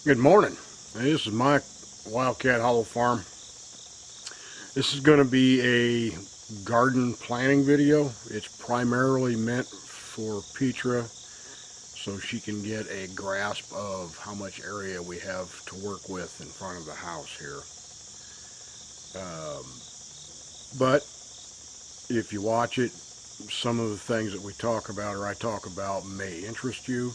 Good morning. This is my Wildcat Hollow Farm. This is going to be a garden planning video. It's primarily meant for Petra so she can get a grasp of how much area we have to work with in front of the house here. But if you watch it, some of the things that we talk about or I talk about may interest you.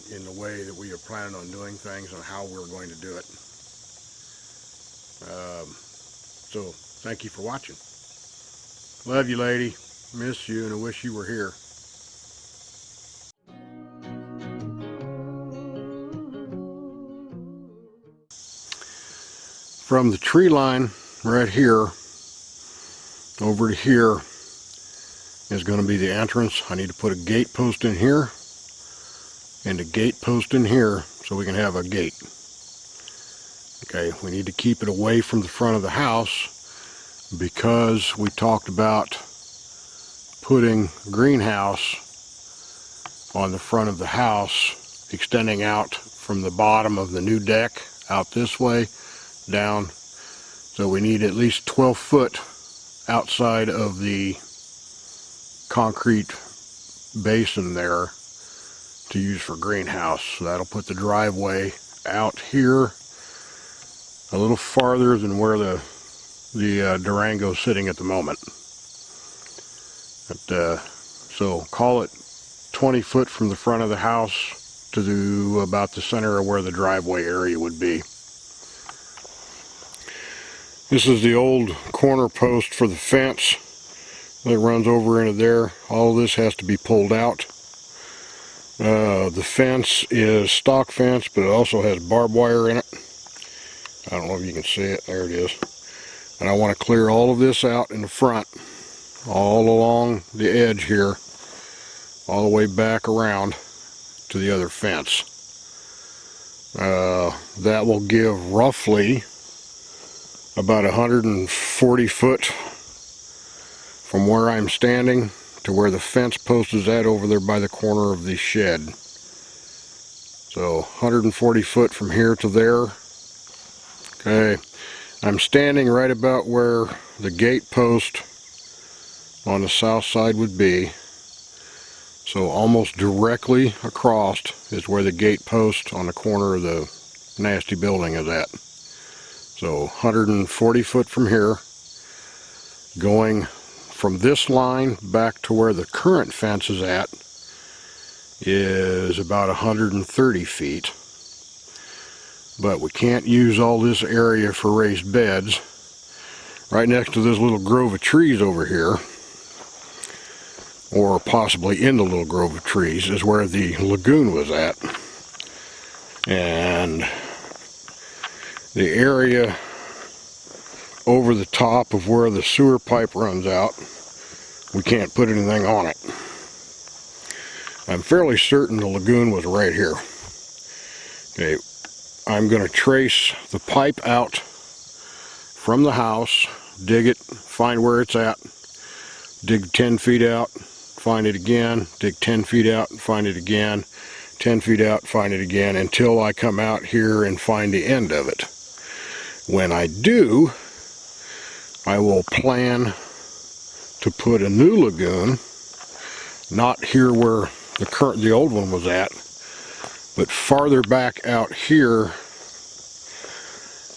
In the way that we are planning on doing things and how we're going to do it. So thank you for watching. Love you, lady. Miss you, and I wish you were here. From the tree line right here over to here is going to be the entrance. I need to put a gate post in here and a gate post in here so we can have a gate. Okay, we need to keep it away from the front of the house because we talked about putting a greenhouse on the front of the house, extending out from the bottom of the new deck out this way down. So we need at least 12 foot outside of the concrete basin there to use for greenhouse. So that'll put the driveway out here a little farther than where the Durango is sitting at the moment. But, so call it 20 foot from the front of the house to about the center of where the driveway area would be. This is the old corner post for the fence that runs over into there. All of this has to be pulled out. The fence is stock fence, but it also has barbed wire in it. I don't know if you can see it. There it is. And I want to clear all of this out in the front, all along the edge here, all the way back around to the other fence. That will give roughly about 140 foot from where I'm standing to where the fence post is at over there by the corner of the shed. So 140 foot from here to there. Okay, I'm standing right about where the gate post on the south side would be. So almost directly across is where the gate post on the corner of the nasty building is at. So 140 foot from here, going from this line back to where the current fence is at is about 130 feet. But we can't use all this area for raised beds. Right next to this little grove of trees over here, or possibly in the little grove of trees, is where the lagoon was at. And the area over the top of where the sewer pipe runs out, we can't put anything on it. I'm fairly certain the lagoon was right here. Okay, I'm going to trace the pipe out from the house, dig it, find where it's at, dig 10 feet out, find it again, dig 10 feet out, find it again, 10 feet out, find it again, until I come out here and find the end of it. When I do, I will plan to put a new lagoon, not here where the old one was at, but farther back out here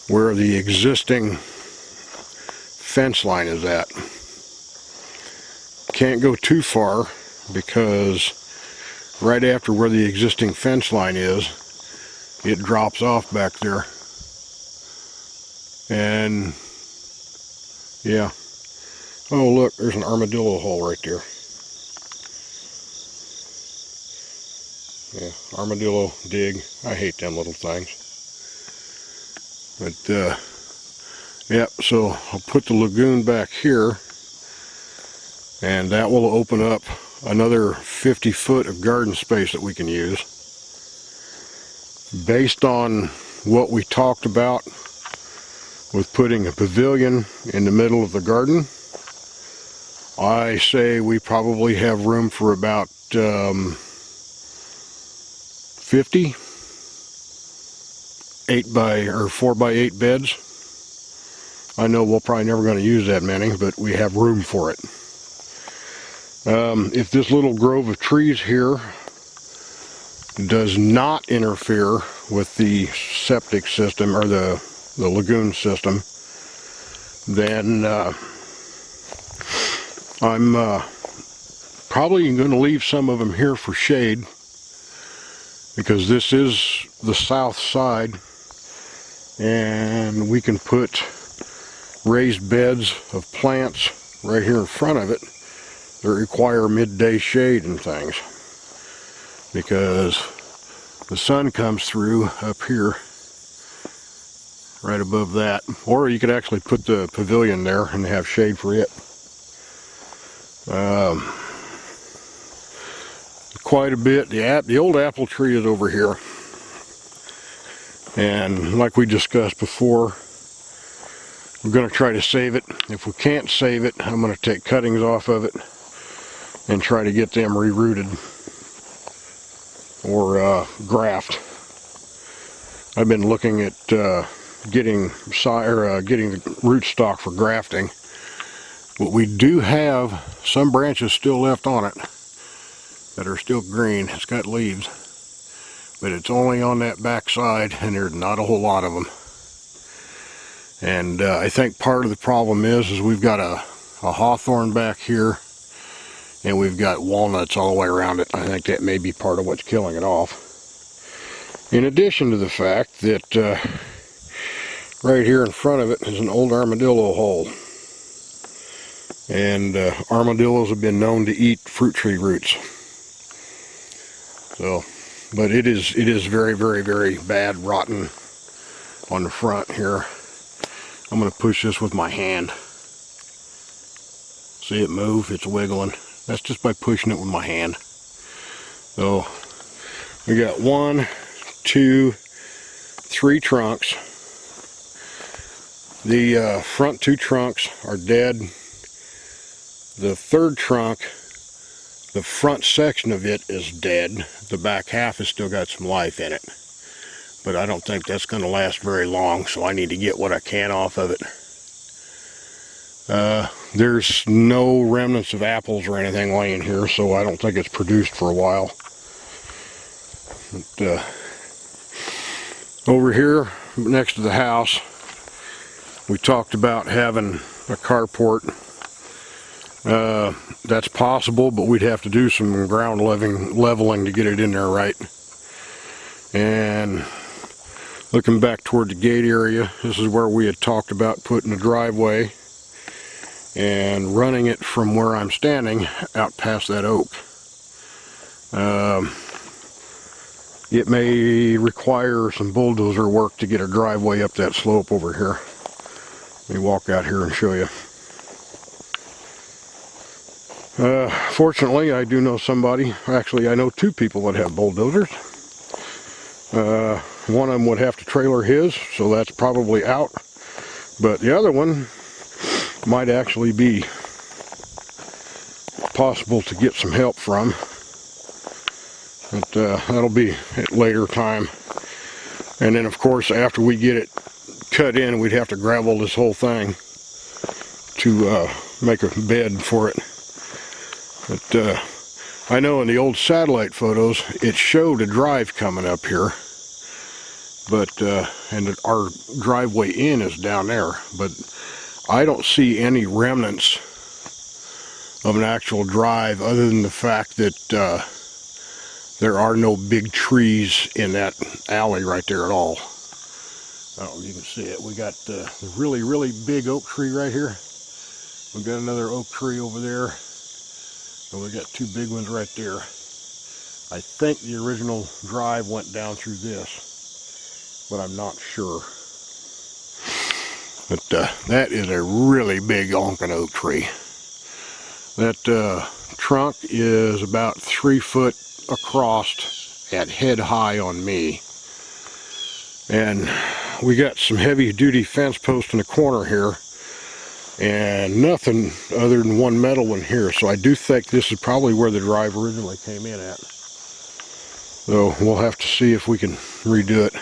where the existing fence line is at. Can't go too far because right after where the existing fence line is, it drops off back there. And yeah. Oh look, there's an armadillo hole right there. Yeah, armadillo dig. I hate them little things. But yeah, so I'll put the lagoon back here, and that will open up another 50 foot of garden space that we can use. Based on what we talked about with putting a pavilion in the middle of the garden, I say we probably have room for about 50 4x8 beds. I know we're probably never going to use that many, but we have room for it. If this little grove of trees here does not interfere with the septic system or the lagoon system, then I'm probably going to leave some of them here for shade, because this is the south side and we can put raised beds of plants right here in front of it that require midday shade and things, because the sun comes through up here right above that. Or you could actually put the pavilion there and have shade for it. Quite a bit. The old apple tree is over here, and like we discussed before, we're going to try to save it. If we can't save it, I'm going to take cuttings off of it and try to get them rerouted or graft. I've been looking at getting the rootstock for grafting, but we do have some branches still left on it that are still green. It's got leaves, but it's only on that back side, and there's not a whole lot of them. And I think part of the problem is we've got a hawthorn back here, and we've got walnuts all the way around it. I think that may be part of what's killing it off. In addition to the fact that right here in front of it is an old armadillo hole. And armadillos have been known to eat fruit tree roots. So, but it is very, very, very bad, rotten on the front here. I'm going to push this with my hand. See it move? It's wiggling. That's just by pushing it with my hand. So, we got 1, 2, 3 trunks. The front 2 trunks are dead. The third trunk, the front section of it is dead. The back half has still got some life in it. But I don't think that's going to last very long, so I need to get what I can off of it. There's no remnants of apples or anything laying here, so I don't think it's produced for a while. But, over here, next to the house, we talked about having a carport. That's possible, but we'd have to do some ground leveling to get it in there right. And looking back toward the gate area, this is where we had talked about putting a driveway and running it from where I'm standing out past that oak. It may require some bulldozer work to get a driveway up that slope over here. Let me walk out here and show you. Fortunately, I do know somebody, actually I know 2 people that have bulldozers. One of them would have to trailer his, so that's probably out. But the other one might actually be possible to get some help from. But that'll be at a later time. And then of course, after we get it cut in, we'd have to gravel this whole thing to make a bed for it. But I know in the old satellite photos, it showed a drive coming up here. But and our driveway in is down there, but I don't see any remnants of an actual drive other than the fact that there are no big trees in that alley right there at all. I don't know if you can see it. We got the really, really big oak tree right here. We got another oak tree over there, and we got 2 big ones right there. I think the original drive went down through this, but I'm not sure. But that is a really big honking oak tree. That trunk is about 3 foot across at head high on me. And we got some heavy duty fence posts in the corner here, and nothing other than 1 metal one here. So I do think this is probably where the drive originally came in at. So we'll have to see if we can redo it.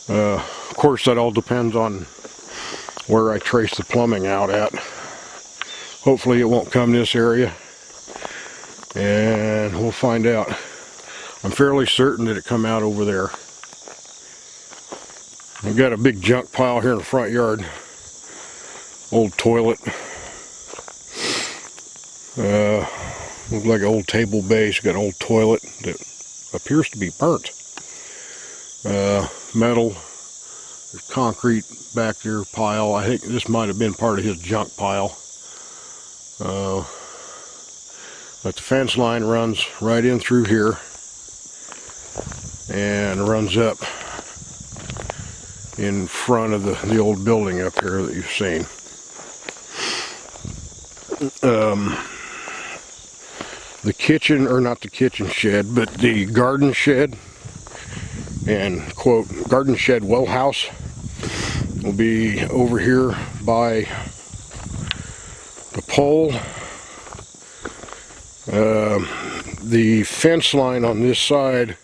Of course, that all depends on where I trace the plumbing out at. Hopefully it won't come this area, and we'll find out. I'm fairly certain that it come out over there. I've got a big junk pile here in the front yard. Old toilet. Looks like an old table base. Got an old toilet that appears to be burnt. Metal. There's concrete back there pile. I think this might have been part of his junk pile. But the fence line runs right in through here and runs up in front of the old building up here that you've seen. The kitchen, or not the kitchen shed, but the garden shed and quote garden shed well house will be over here by the pole. The fence line on this side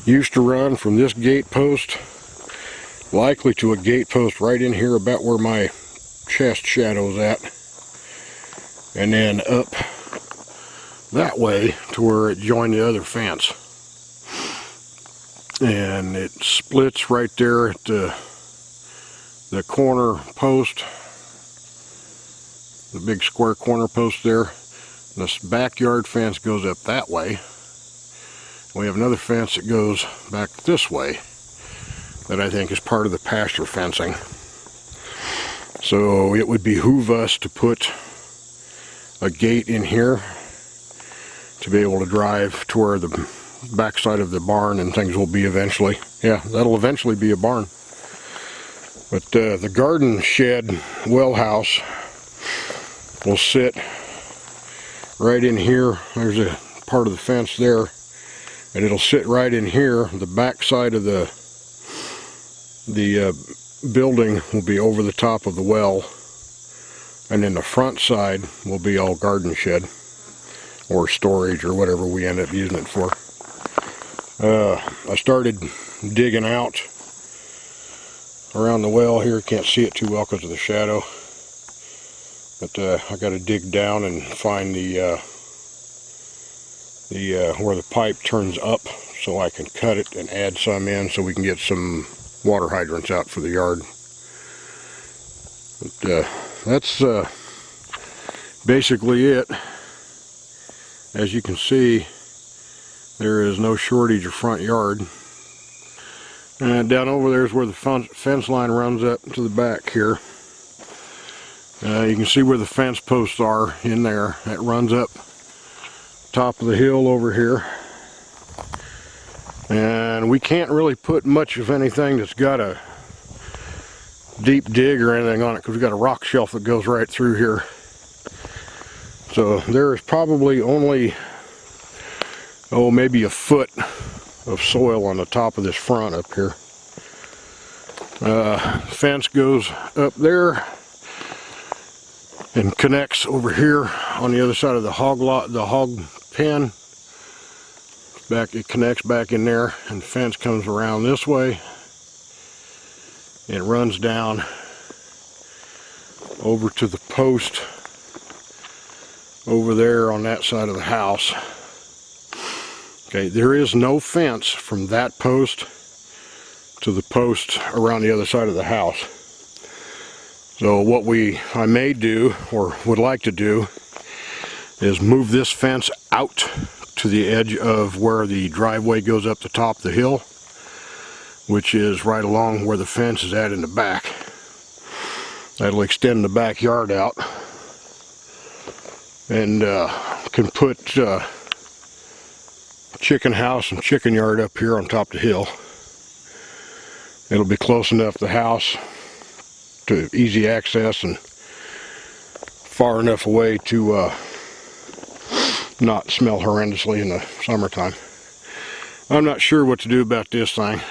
used to run from this gate post likely to a gate post right in here about where my chest shadow's at, and then up that way to where it joined the other fence. And it splits right there at the corner post, the big square corner post there. This backyard fence goes up that way. We have another fence that goes back this way that I think is part of the pasture fencing. So it would behoove us to put a gate in here to be able to drive to where the backside of the barn and things will be eventually. Yeah, that'll eventually be a barn. But the garden shed well house will sit right in here. There's a part of the fence there, and it'll sit right in here. The back side of the building will be over the top of the well, and then the front side will be all garden shed or storage or whatever we end up using it for. I started digging out around the well here. Can't see it too well because of the shadow, but I got to dig down and find the where the pipe turns up so I can cut it and add some in so we can get some water hydrants out for the yard. But that's basically it. As you can see, there is no shortage of front yard. And down over there is where the fence line runs up to the back here. You can see where the fence posts are in there. It runs up top of the hill over here. And we can't really put much of anything that's got a deep dig or anything on it because we've got a rock shelf that goes right through here. So there is probably only, maybe a foot of soil on the top of this front up here. Fence goes up there and connects over here on the other side of the hog lot, the hog pen. It connects back in there, and the fence comes around this way and runs down over to the post over there on that side of the house. Okay, there is no fence from that post to the post around the other side of the house. So what I may do, or would like to do, is move this fence out to the edge of where the driveway goes up the top of the hill, which is right along where the fence is at in the back. That'll extend the backyard out, and can put chicken house and chicken yard up here on top of the hill. It'll be close enough to the house to easy access and far enough away to not smell horrendously in the summertime. I'm not sure what to do about this thing.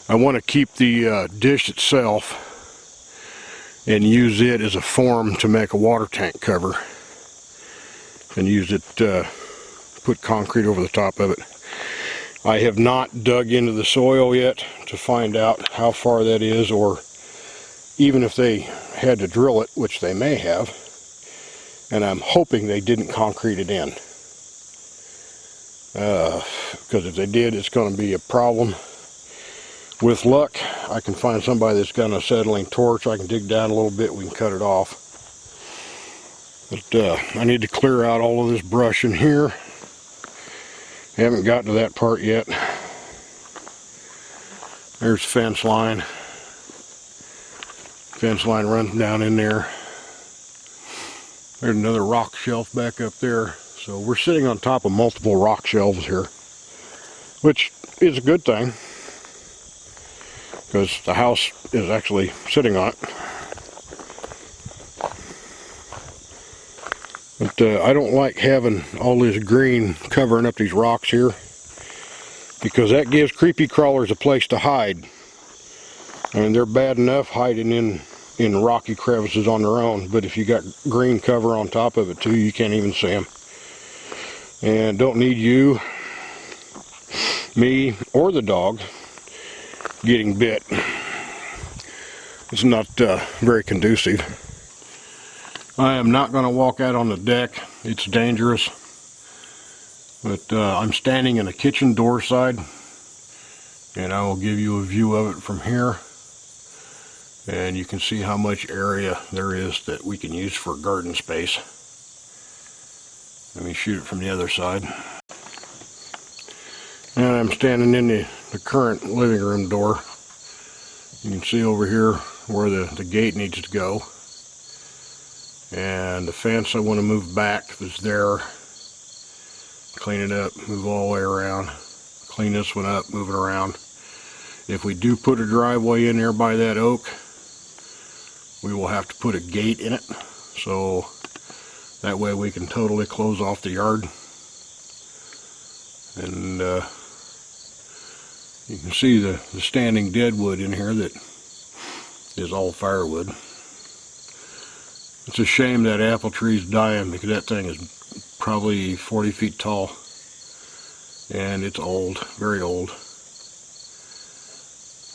I want to keep the dish itself and use it as a form to make a water tank cover, and use it, put concrete over the top of it. I have not dug into the soil yet to find out how far that is, or even if they had to drill it, which they may have. And I'm hoping they didn't concrete it in. Because if they did, it's going to be a problem. With luck, I can find somebody that's got an acetylene torch. I can dig down a little bit, we can cut it off. But I need to clear out all of this brush in here. Haven't gotten to that part yet. There's fence line. Fence line runs down in there. There's another rock shelf back up there. So we're sitting on top of multiple rock shelves here, which is a good thing, because the house is actually sitting on it. But I don't like having all this green covering up these rocks here, because that gives creepy crawlers a place to hide. I mean, they're bad enough hiding in rocky crevices on their own, but if you got green cover on top of it too, you can't even see them. And don't need you, me, or the dog getting bit. It's not very conducive. I am not going to walk out on the deck. It's dangerous. But I'm standing in the kitchen door side, and I will give you a view of it from here. And you can see how much area there is that we can use for garden space. Let me shoot it from the other side. And I'm standing in the current living room door. You can see over here where the gate needs to go. And the fence I want to move back is there. Clean it up, move all the way around. Clean this one up, move it around. If we do put a driveway in there by that oak, we will have to put a gate in it. So that way we can totally close off the yard. And you can see the standing deadwood in here that is all firewood. It's a shame that apple tree's dying, because that thing is probably 40 feet tall. And it's old, very old.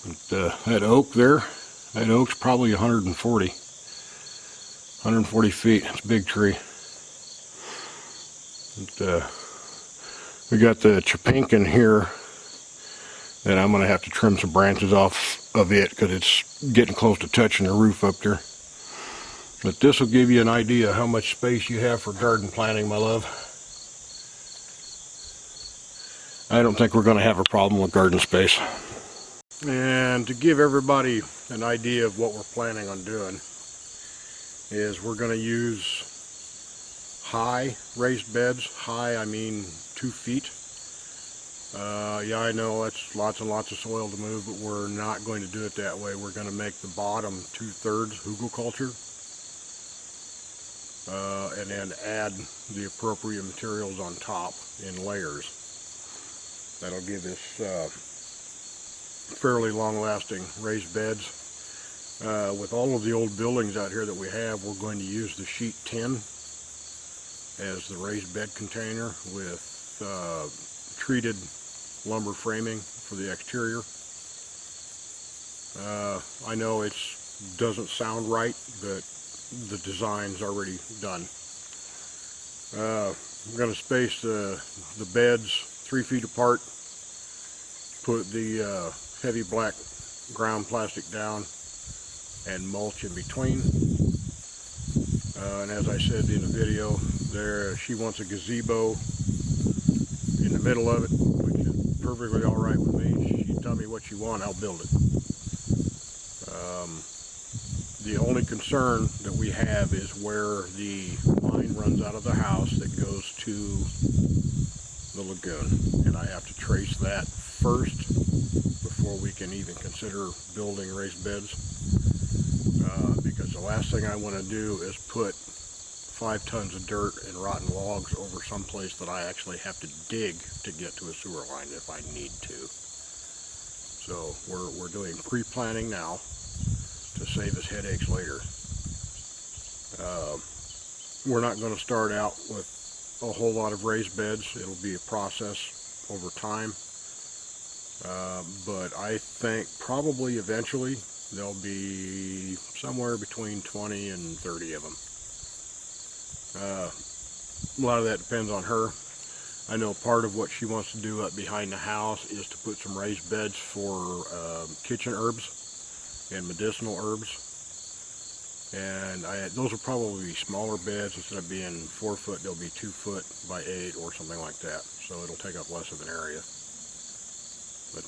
But, that oak there, that oak's probably 140 feet. It's a big tree. But, we got the chapinkin here that I'm going to have to trim some branches off of it, because it's getting close to touching the roof up there. But this will give you an idea how much space you have for garden planting, my love. I don't think we're going to have a problem with garden space. And to give everybody an idea of what we're planning on doing, is we're going to use high raised beds. High, I mean 2 feet. Yeah, I know that's lots and lots of soil to move, but we're not going to do it that way. We're going to make the bottom 2/3 hugelkultur. And then add the appropriate materials on top in layers. That'll give us fairly long-lasting raised beds. With all of the old buildings out here that we have, we're going to use the sheet tin as the raised bed container, with treated lumber framing for the exterior. I know it doesn't sound right, but the design's already done. I'm going to space the beds 3 feet apart, put the heavy black ground plastic down, and mulch in between. And as I said in the video, she wants a gazebo in the middle of it, which is perfectly alright with me. She tell me what you want, I'll build it. The only concern that we have is where the line runs out of the house that goes to the lagoon. And I have to trace that first before we can even consider building raised beds. Because the last thing I want to do is put 5 tons of dirt and rotten logs over someplace that I actually have to dig to get to a sewer line if I need to. So we're doing pre-planning now to save us headaches later. We're not going to start out with a whole lot of raised beds. It'll be a process over time. But I think probably eventually there'll be somewhere between 20 and 30 of them. A lot of that depends on her. I know part of what she wants to do up behind the house is to put some raised beds for kitchen herbs and medicinal herbs. And those will probably be smaller beds. Instead of being 4 foot, they'll be 2 foot by 8 or something like that. So it'll take up less of an area. But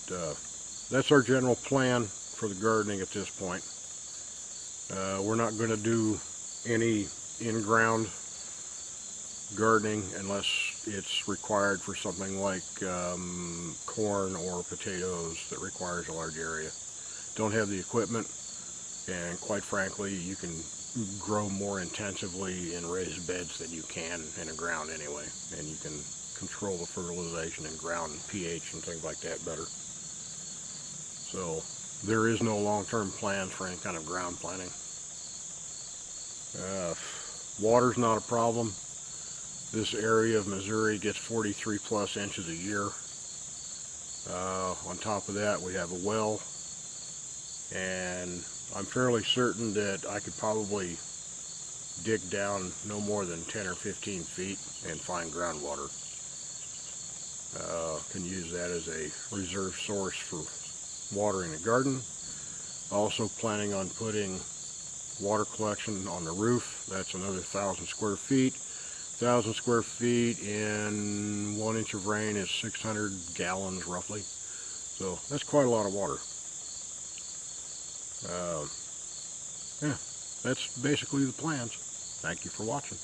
that's our general plan for the gardening at this point. We're not going to do any in-ground gardening unless it's required for something like corn or potatoes that requires a large area. Don't have the equipment, and quite frankly, you can grow more intensively in raised beds than you can in the ground anyway, and you can control the fertilization and ground pH and things like that better. So there is no long-term plans for any kind of ground planting. Water's not a problem. This area of Missouri gets 43 plus inches a year. On top of that, we have a well, and I'm fairly certain that I could probably dig down no more than 10 or 15 feet and find groundwater. Can use that as a reserve source for watering the garden. Also planning on putting water collection on the roof. That's another 1,000 square feet. 1,000 square feet in 1 inch of rain is 600 gallons roughly. So that's quite a lot of water. Yeah, that's basically the plans. Thank you for watching.